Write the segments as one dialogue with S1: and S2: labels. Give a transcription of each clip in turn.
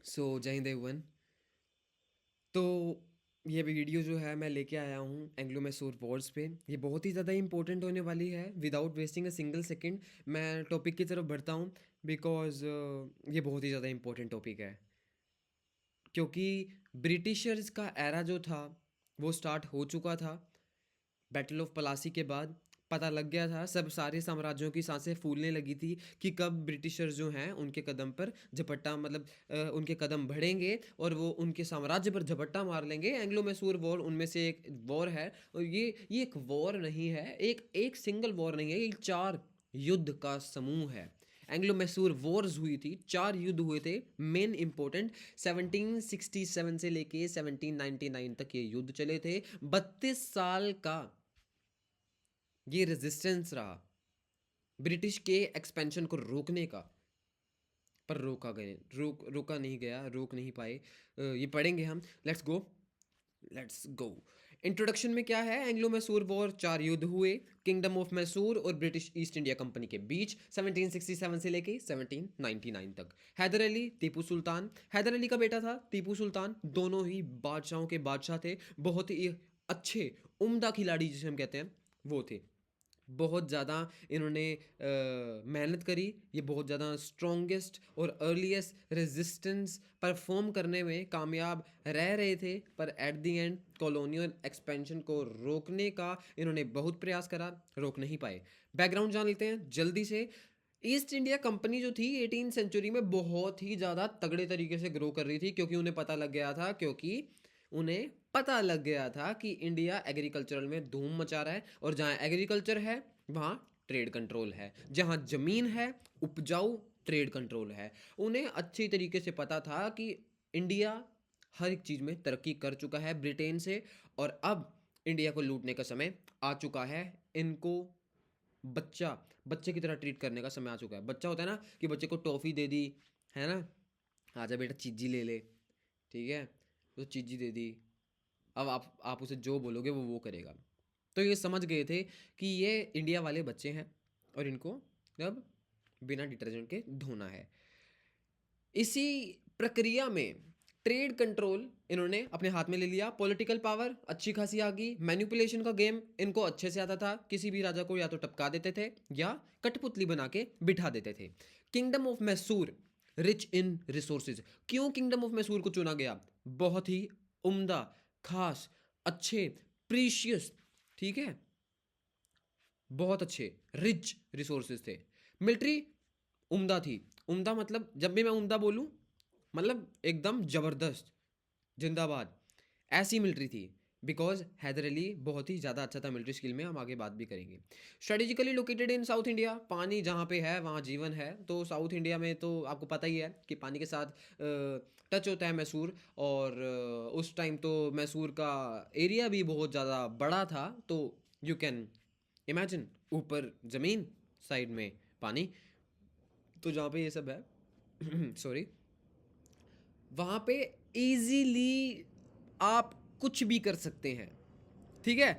S1: सो जय हिंद एवरीवन। तो ये वीडियो जो है मैं लेके आया हूँ एंग्लो मैसूर वॉर्स पे। ये बहुत ही ज़्यादा इंपॉर्टेंट होने वाली है। Without wasting a single second मैं टॉपिक की तरफ बढ़ता हूँ, बिकॉज़ ये बहुत ही ज़्यादा इंपॉर्टेंट टॉपिक है। क्योंकि ब्रिटिशर्स का एरा जो था वो स्टार्ट हो चुका था। बैटल ऑफ पलासी के बाद पता लग गया था, सब सारे साम्राज्यों की सांसें फूलने लगी थी कि कब ब्रिटिशर्स जो हैं उनके कदम पर झपट्टा मतलब उनके कदम बढ़ेंगे और वो उनके साम्राज्य पर झपट्टा मार लेंगे। एंग्लो मैसूर वॉर उनमें से एक वॉर है। और ये एक वॉर नहीं है, एक एक सिंगल वॉर नहीं है, ये 4 युद्ध का समूह है। एंग्लो मैसूर वॉर्स हुई थी, 4 युद्ध हुए थे मेन इंपॉर्टेंट। 1767 से लेके 1799 तक ये युद्ध चले थे। 32 साल का ये रेजिस्टेंस रहा ब्रिटिश के एक्सपेंशन को रोकने का। पर रोका नहीं गया, रोक नहीं पाए। ये पढ़ेंगे हम। Let's go. इंट्रोडक्शन में क्या है? एंग्लो मैसूर वॉर, 4 युद्ध हुए किंगडम ऑफ मैसूर और ब्रिटिश ईस्ट इंडिया कंपनी के बीच 1767 से लेके 1799 तक। हैदर अली, टीपू सुल्तान। हैदर अली का बेटा था टीपू सुल्तान। दोनों ही बादशाहों के बादशाह थे। बहुत ही अच्छे उम्दा खिलाड़ी जिसे हम कहते हैं वो थे। बहुत ज़्यादा इन्होंने मेहनत करी। ये बहुत ज़्यादा स्ट्रॉन्गेस्ट और अर्लीस्ट रेजिस्टेंस परफॉर्म करने में कामयाब रह रहे थे। पर eight the and colonial expansion को रोकने का इन्होंने बहुत प्रयास करा, रोक नहीं पाए। बैकग्राउंड जान लेते हैं जल्दी से। ईस्ट इंडिया कंपनी जो थी 18th सेंचुरी में बहुत ही ज़्यादा तगड़े तरीके से ग्रो कर रही थी, क्योंकि उन्हें पता लग गया था कि इंडिया एग्रीकल्चरल में धूम मचा रहा है, और जहाँ एग्रीकल्चर है वहाँ ट्रेड कंट्रोल है। जहाँ ज़मीन है उपजाऊ, ट्रेड कंट्रोल है। उन्हें अच्छी तरीके से पता था कि इंडिया हर एक चीज़ में तरक्की कर चुका है ब्रिटेन से, और अब इंडिया को लूटने का समय आ चुका है। इनको बच्चा बच्चे की तरह ट्रीट करने का समय आ चुका है। बच्चा होता है ना कि बच्चे को टॉफ़ी दे दी, है ना, आजा बेटा चीजी ले ले, ठीक है, तो चीजी दे दी। अब आप उसे जो बोलोगे वो करेगा। तो ये समझ गए थे कि ये इंडिया वाले बच्चे हैं और इनको अब बिना डिटर्जेंट के धोना है। इसी प्रक्रिया में ट्रेड कंट्रोल इन्होंने अपने हाथ में ले लिया। पॉलिटिकल पावर अच्छी खासी आ गई। मैनिपुलेशन का गेम इनको अच्छे से आता था। किसी भी राजा को या तो टपका देते थे या कठपुतली बना के बिठा देते थे। Kingdom of Mysore rich in resources. क्यों किंगडम ऑफ मैसूर को चुना गया? बहुत ही उम्दा, खास, अच्छे, प्रीशियस, ठीक है, बहुत अच्छे रिच रिसोर्सेज थे। मिलिट्री उम्दा थी। उम्दा मतलब जब भी मैं उम्दा बोलूँ मतलब एकदम ज़बरदस्त, जिंदाबाद, ऐसी मिलिट्री थी। बिकॉज हैदर अली बहुत ही ज़्यादा अच्छा था मिलिट्री स्किल में, हम आगे बात भी करेंगे। Strategically located in south India. पानी जहाँ पे है वहाँ जीवन है। तो साउथ इंडिया में तो आपको पता ही है कि पानी के साथ टच होता है मैसूर। और उस टाइम तो मैसूर का एरिया भी बहुत ज़्यादा बड़ा था। तो यू कैन इमेजिन, ऊपर ज़मीन, साइड में पानी। तो जहाँ पे ये सब है सॉरी, वहाँ पे इजीली आप कुछ भी कर सकते हैं, ठीक है।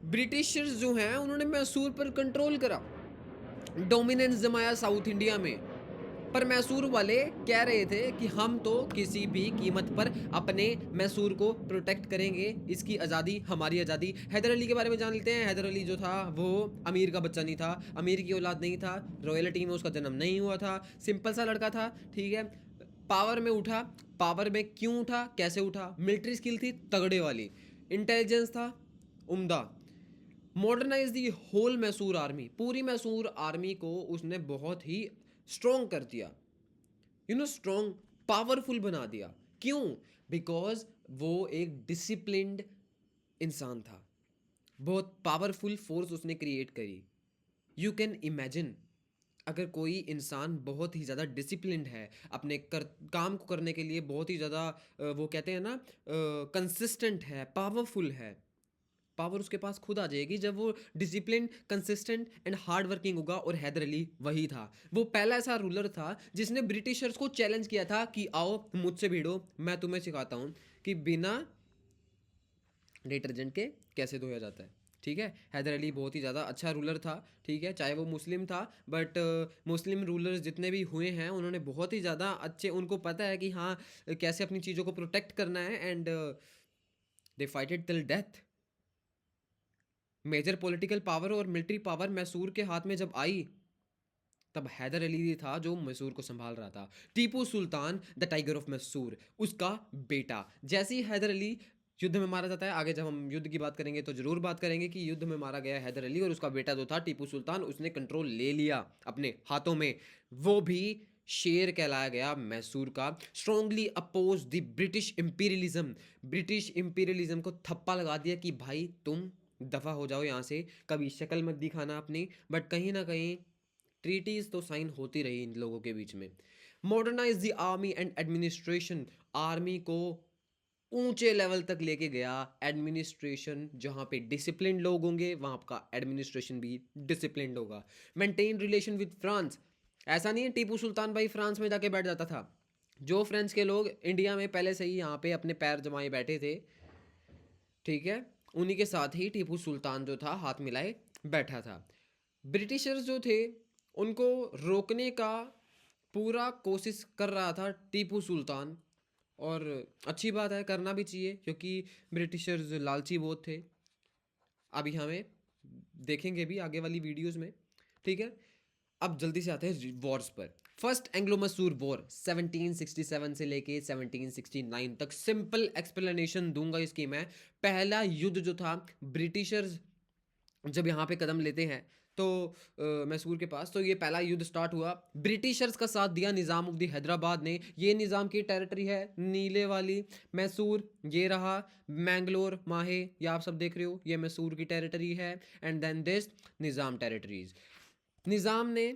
S1: ब्रिटिशर्स जो हैं उन्होंने मैसूर पर कंट्रोल करा, डोमिनेंस जमाया साउथ इंडिया में। पर मैसूर वाले कह रहे थे कि हम तो किसी भी कीमत पर अपने मैसूर को प्रोटेक्ट करेंगे, इसकी आज़ादी हमारी आज़ादी। हैदर अली के बारे में जान लेते हैं। हैदर अली जो था वो अमीर का बच्चा नहीं था, अमीर की औलाद नहीं था, रॉयल्टी में उसका जन्म नहीं हुआ था, सिंपल सा लड़का था, ठीक है। पावर में उठा। पावर में क्यों उठा, कैसे उठा? मिलिट्री स्किल थी तगड़े वाली, इंटेलिजेंस था उम्दा। Modernize the whole Mysore army. पूरी मैसूर आर्मी को उसने बहुत ही स्ट्रॉन्ग कर दिया, स्ट्रॉन्ग, पावरफुल बना दिया। क्यों? बिकॉज वो एक डिसिप्लिन्ड इंसान था। बहुत पावरफुल फोर्स उसने क्रिएट करी। यू कैन इमेजिन, अगर कोई इंसान बहुत ही ज़्यादा डिसिप्लिन्ड है, अपने काम को करने के लिए बहुत ही ज़्यादा वो कहते हैं ना कंसिस्टेंट है, पावरफुल है, पावर उसके पास खुद आ जाएगी जब वो discipline, consistent and hard working होगा। और हैदर अली वही था। वो पहला ऐसा रूलर था जिसने ब्रिटिशर्स को चैलेंज किया था कि आओ मुझसे भिड़ो, मैं तुम्हें सिखाता हूँ कि बिना डिटर्जेंट के कैसे धोया जाता है। ठीक है। हैदर अली बहुत ही ज़्यादा अच्छा रूलर था, ठीक है, चाहे वो मुस्लिम था, बट मुस्लिम रूलर्स जितने भी हुए हैं उन्होंने बहुत ही ज़्यादा अच्छे, उनको पता है कि हाँ कैसे अपनी चीज़ों को प्रोटेक्ट करना है, and they fight it till death. Major political power और मिलिट्री पावर मैसूर के हाथ में जब आई, तब हैदर अली था जो मैसूर को संभाल रहा था। Tipu Sultan the tiger of Mysore, उसका बेटा। जैसे ही हैदर अली युद्ध में मारा जाता है, आगे जब हम युद्ध की बात करेंगे तो जरूर बात करेंगे कि युद्ध में मारा गया हैदर अली, और उसका बेटा जो था टीपू सुल्तान, उसने कंट्रोल ले लिया अपने हाथों में। वो भी शेर कहलाया गया मैसूर का। Strongly oppose the British imperialism, British imperialism को थप्पा लगा दिया कि भाई तुम दफा हो जाओ यहाँ से, कभी शक्ल मत दिखाना अपनी। बट कहीं ना कहीं ट्रीटीज तो साइन होती रही इन लोगों के बीच में। Modernise the army and administration, army को ऊंचे लेवल तक लेके गया। एडमिनिस्ट्रेशन, जहां पे डिसिप्लिन लोग होंगे वहां का एडमिनिस्ट्रेशन भी डिसिप्लिन होगा। मेंटेन रिलेशन विद फ्रांस, ऐसा नहीं है टीपू सुल्तान भाई फ्रांस में जाके बैठ जाता था। जो फ्रेंच के लोग इंडिया में पहले से ही यहाँ पे अपने पैर जमाए बैठे थे, ठीक है, उन्हीं के साथ ही टीपू सुल्तान जो था हाथ मिलाए बैठा था। ब्रिटिशर्स जो थे उनको रोकने का पूरा कोशिश कर रहा था टीपू सुल्तान, और अच्छी बात है, करना भी चाहिए, क्योंकि ब्रिटिशर्स लालची बहुत थे। अभी हमें देखेंगे भी आगे वाली वीडियोस में, ठीक है। अब जल्दी से आते हैं वॉर्स पर। फर्स्ट एंग्लो मैसूर वॉर 1767 से लेके 1769 तक। सिंपल एक्सप्लेनेशन दूंगा इसकी मैं। पहला युद्ध जो था, ब्रिटिशर्स जब यहाँ पे कदम लेते हैं तो मैसूर के पास, तो ये पहला युद्ध स्टार्ट हुआ। ब्रिटिशर्स का साथ दिया निज़ामुद्दीन हैदराबाद ने। ये निज़ाम की टेरिटरी है, नीले वाली मैसूर ये रहा। मैंगलोर, माहे, ये आप सब देख रहे हो, ये मैसूर की टेरिटरी है। And then this Nizam territories. Nizam ने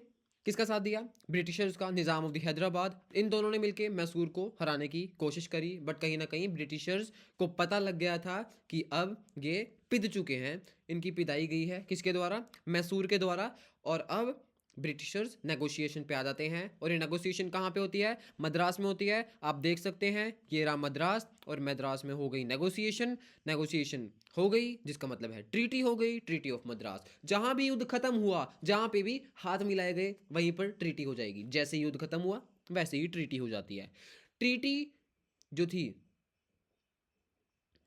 S1: किसका साथ दिया? ब्रिटिशर्स का, निज़ामुद्दीन हैदराबाद। इन दोनों ने मिलकर मैसूर को हराने की कोशिश करी, बट कहीं ना कहीं ब्रिटिशर्स को पता लग गया था कि अब ये पिद चुके हैं। इनकी पिदाई गई है किसके द्वारा? मैसूर के द्वारा। और अब ब्रिटिशर्स नेगोशिएशन पे आ जाते हैं, और ये नेगोशिएशन कहाँ पे होती है? मद्रास में होती है। आप देख सकते हैं ये रहा मद्रास, और मद्रास में हो गई नेगोशिएशन। नेगोशिएशन हो गई जिसका मतलब है ट्रीटी हो गई, ट्रीटी ऑफ मद्रास। जहां भी युद्ध खत्म हुआ, जहां पे भी हाथ मिलाए गए, वहीं पर ट्रीटी हो जाएगी। जैसे युद्ध खत्म हुआ वैसे ही ट्रीटी हो जाती है। ट्रीटी जो थी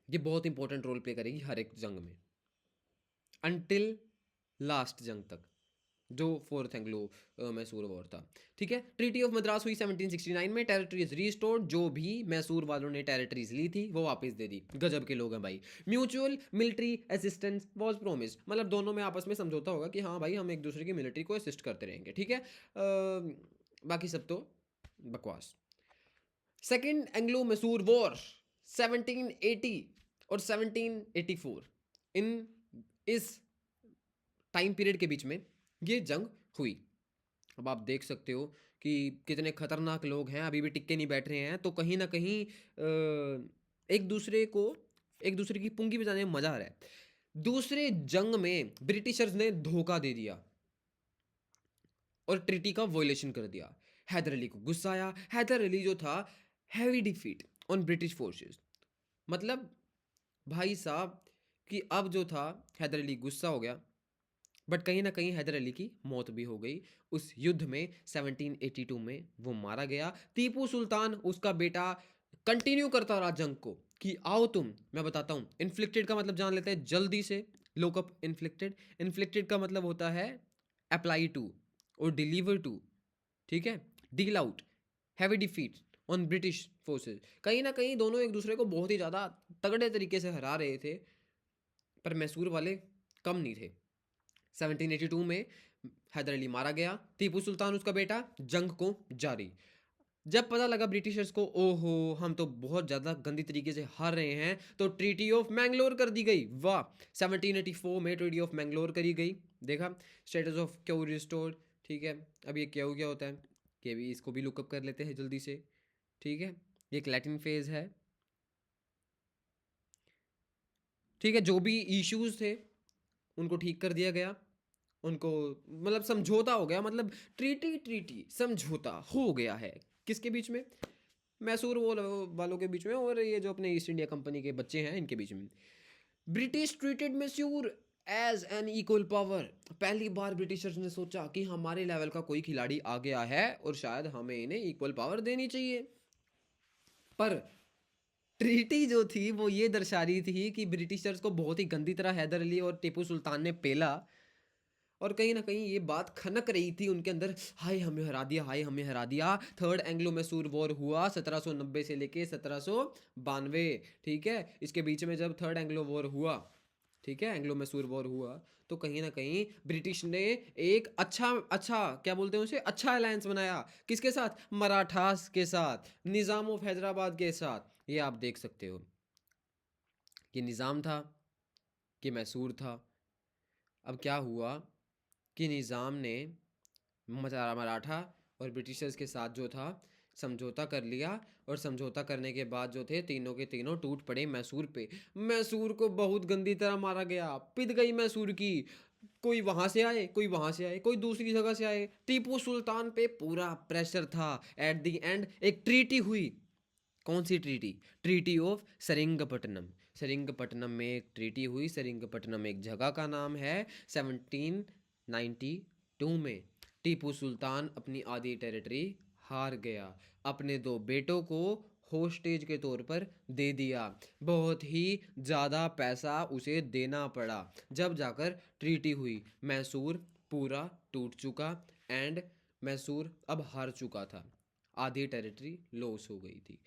S1: ये बहुत इंपॉर्टेंट रोल प्ले करेगी हर एक जंग में, अनटिल लास्ट जंग तक, जो फोर्थ एंग्लो मैसूर वॉर था, ठीक है। ट्रीटी ऑफ मद्रास हुई 1769 में। टेरिटरीज रीस्टोर्ड, जो भी मैसूर वालों ने टेरिटरीज ली थी वो वापस दे दी। गजब के लोग हैं भाई। Mutual military assistance was promised, मतलब दोनों में आपस में समझौता होगा कि हाँ भाई हम एक दूसरे की मिलिट्री को असिस्ट करते रहेंगे, ठीक है। बाकी सब तो बकवास। सेकेंड एंग्लो मैसूर वॉर 1780 और 1784, इन इस टाइम पीरियड के बीच में ये जंग हुई। अब आप देख सकते हो कि कितने खतरनाक लोग हैं, अभी भी टिक्के नहीं बैठ रहे हैं। तो कहीं ना कहीं एक दूसरे को, एक दूसरे की पुंगी बजाने में मजा आ रहा है। दूसरे जंग में ब्रिटिशर्स ने धोखा दे दिया और ट्रीटी का वॉयलेशन कर दिया। हैदर अली को गुस्सा आया। हैदर अली जो था, heavy defeat on British forces, मतलब भाई साहब कि अब जो था हैदर अली गुस्सा हो गया। बट कहीं ना कहीं हैदर अली की मौत भी हो गई उस युद्ध में। 1782 में वो मारा गया। टीपू सुल्तान, उसका बेटा, कंटिन्यू करता रहा जंग को कि आओ तुम, मैं बताता हूँ। इन्फ्लिक्टेड का मतलब जान लेते हैं जल्दी से। लोकअप इन्फ्लिक्टेड, इन्फ्लिक्टेड का मतलब होता है अप्लाई टू और डिलीवर टू, ठीक है। Deal out, heavy defeat on British forces. कहीं ना कहीं दोनों एक दूसरे को बहुत ही ज़्यादा तगड़े तरीके से हरा रहे थे, पर मैसूर वाले कम नहीं थे। 1782 में हैदर अली मारा गया। टीपू सुल्तान, उसका बेटा, जंग को जारी। जब पता लगा ब्रिटिशर्स को, ओहो हम तो बहुत ज़्यादा गंदी तरीके से हार रहे हैं, तो ट्रीटी ऑफ मैंगलोर कर दी गई। वाह, 1784 में ट्रीटी ऑफ मैंगलोर करी गई। देखा, स्टेटस ऑफ क्यू रिस्टोर्ड, ठीक है। अब ये क्यू क्या होता है, कि भी इसको भी लुकअप कर लेते हैं जल्दी से, ठीक है। ये एक लैटिन फेज है, ठीक है। जो भी इश्यूज थे उनको ठीक कर दिया गया, उनको मतलब समझौता हो गया, मतलब ट्रीटी ट्रीटी समझौता हो गया है। किसके बीच में? मैसूर वालों के बीच में, और ये जो अपने ईस्ट इंडिया कंपनी के बच्चे हैं इनके बीच में। British treated Mysore as an equal power. पहली बार ब्रिटिशर्स ने सोचा कि हमारे लेवल का कोई खिलाड़ी आ गया है और शायद हमें इन्हें इक्वल पावर देनी चाहिए। पर ट्रीटी जो थी वो ये दर्शा रही थी कि ब्रिटिशर्स को बहुत ही गंदी तरह हैदर अली और टीपू सुल्तान ने पेला, और कहीं ना कहीं ये बात खनक रही थी उनके अंदर, हाय हमें हरा दिया, हाय हमें हरा दिया। थर्ड एंग्लो मैसूर वॉर हुआ 1790 से लेके 1792, ठीक है। इसके बीच में जब थर्ड एंग्लो वॉर हुआ, ठीक है, एंग्लो मैसूर वॉर हुआ, तो कहीं ना कहीं ब्रिटिश ने एक अच्छा अच्छा क्या बोलते हैं उसे, अच्छा अलायंस बनाया। किसके साथ? मराठास के साथ, निज़ाम ऑफ हैदराबाद के साथ। ये आप देख सकते हो, ये निज़ाम था कि मैसूर था। अब क्या हुआ कि निज़ाम ने मराठा और ब्रिटिशर्स के साथ जो था समझौता कर लिया, और समझौता करने के बाद जो थे तीनों के तीनों टूट पड़े मैसूर पे। मैसूर को बहुत गंदी तरह मारा गया, पिट गई मैसूर की। कोई वहां से आए, कोई वहां से आए, कोई दूसरी जगह से आए, टीपू सुल्तान पे पूरा प्रेशर था। एट द एंड एक ट्रीटी हुई। कौन सी treaty? Treaty of Seringapatam. Seringapatam में एक ट्रीटी हुई। सेरिंगपट्टनम एक जगह का नाम है। 1792 में टीपू सुल्तान अपनी आधी टेरिटरी हार गया, अपने दो बेटों को होस्टेज के तौर पर दे दिया। बहुत ही ज़्यादा पैसा उसे देना पड़ा। जब जाकर ट्रीटी हुई, मैसूर पूरा टूट चुका, एंड मैसूर अब हार चुका था, आधी टेरिटरी लॉस हो गई थी।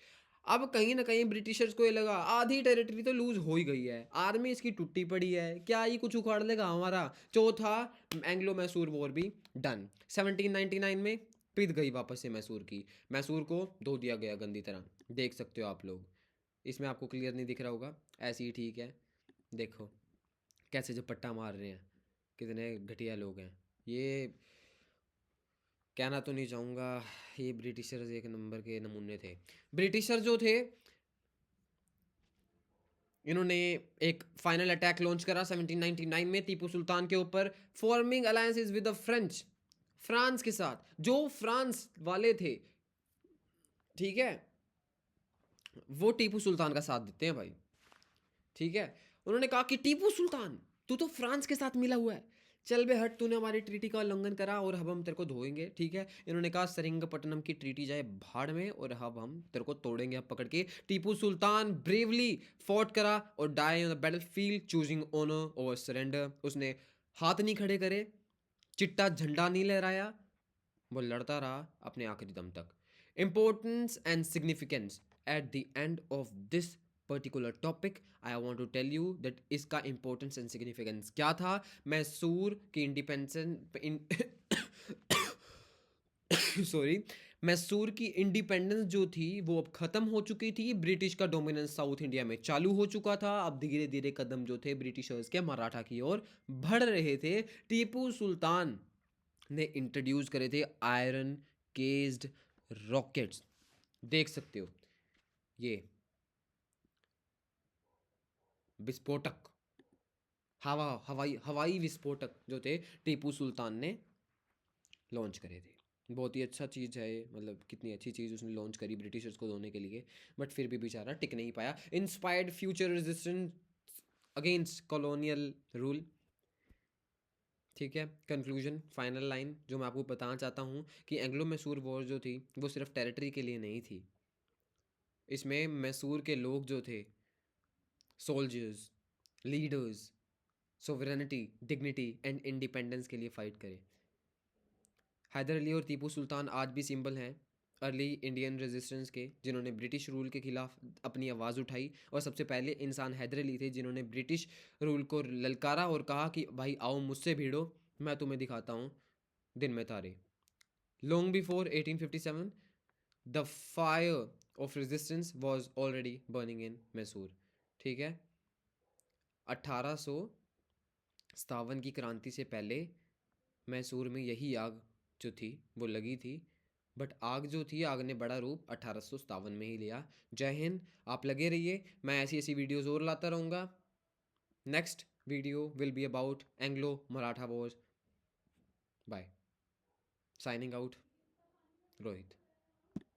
S1: अब कहीं ना कहीं ब्रिटिशर्स को ये लगा आधी टेरिटरी तो लूज हो ही गई है, आर्मी इसकी टूटी पड़ी है, क्या ये कुछ उखाड़ लेगा हमारा। चौथा एंग्लो मैसूर वॉर भी डन। 1799 में पिट गई वापस से मैसूर की। मैसूर को धो दिया गया गंदी तरह, देख सकते हो आप लोग। इसमें आपको क्लियर नहीं दिख रहा होगा, ऐसे ही ठीक है। देखो कैसे जो पट्टा मार रहे हैं, कितने घटिया लोग हैं ये। कहना तो नहीं चाहूँगा, ये ब्रिटिशर्स एक नंबर के नमूने थे। ब्रिटिशर जो थे, इन्होंने एक फाइनल अटैक लॉन्च करा 1799 में टीपू सुल्तान के ऊपर, forming alliances with the French, France के साथ। जो फ्रांस वाले थे, ठीक है, वो टीपू सुल्तान का साथ देते हैं भाई, ठीक है। उन्होंने कहा कि टीपू सुल्तान तू तो फ्रांस के साथ मिला हुआ है, चल बे हट, तूने हमारी ट्रीटी का उल्लंघन करा और अब हम तेरे को धोएंगे, ठीक है। इन्होंने कहा सेरिंगपट्टनम की ट्रीटी जाए भाड़ में, और अब हम तेरे को तोड़ेंगे अब पकड़ के। टीपू सुल्तान ब्रेवली फॉट करा और die on the battlefield, choosing honour over surrender. उसने हाथ नहीं खड़े करे, चिट्टा झंडा नहीं लहराया, वो लड़ता रहा अपने आखिरी दम तक। Importance and significance at the end of this particular topic, I want to tell you that इसका importance and significance क्या था। मैसूर की इंडिपेंडेंस सॉरी, मैसूर की इंडिपेंडेंस जो थी वो अब खत्म हो चुकी थी। ब्रिटिश का डोमिनेंस साउथ इंडिया में चालू हो चुका था। अब धीरे धीरे कदम जो थे ब्रिटिशर्स के मराठा की ओर बढ़ रहे थे। टीपू सुल्तान ने इंट्रोड्यूस करे थे आयरन केस्ड रॉकेट्स, देख सकते हो ये विस्फोटक, हवाई हवाई विस्फोटक जो थे टीपू सुल्तान ने लॉन्च करे थे। बहुत ही अच्छा चीज़ है ये, मतलब कितनी अच्छी चीज़ उसने लॉन्च करी ब्रिटिशर्स को धोने के लिए, बट फिर भी बेचारा टिक नहीं पाया। Inspired future resistance against colonial rule, ठीक है। कंक्लूजन, फाइनल लाइन जो मैं आपको बताना चाहता हूँ कि एंग्लो मैसूर वॉर जो थी वो सिर्फ टेरिटरी के लिए नहीं थी। इसमें मैसूर के लोग जो थे, soldiers, leaders, sovereignty, dignity and independence के लिए फाइट करे। हैदर अली और टीपू सुल्तान आज भी सिंबल हैं अर्ली इंडियन रेजिस्टेंस के, जिन्होंने ब्रिटिश रूल के खिलाफ अपनी आवाज़ उठाई। और सबसे पहले इंसान हैदर अली थे जिन्होंने ब्रिटिश रूल को ललकारा और कहा कि भाई आओ मुझसे भिड़ो, मैं तुम्हें दिखाता हूँ दिन में तारे। Long before 1857 the fire of resistance was already burning in Mysore, ठीक है। 1857 की क्रांति से पहले मैसूर में यही आग जो थी वो लगी थी, बट आग जो थी, आग ने बड़ा रूप 1857 में ही लिया। जय हिंद। आप लगे रहिए, मैं ऐसी ऐसी वीडियोज़ और लाता रहूँगा। Next video will be about Anglo Maratha wars. Bye, signing out, Rohit.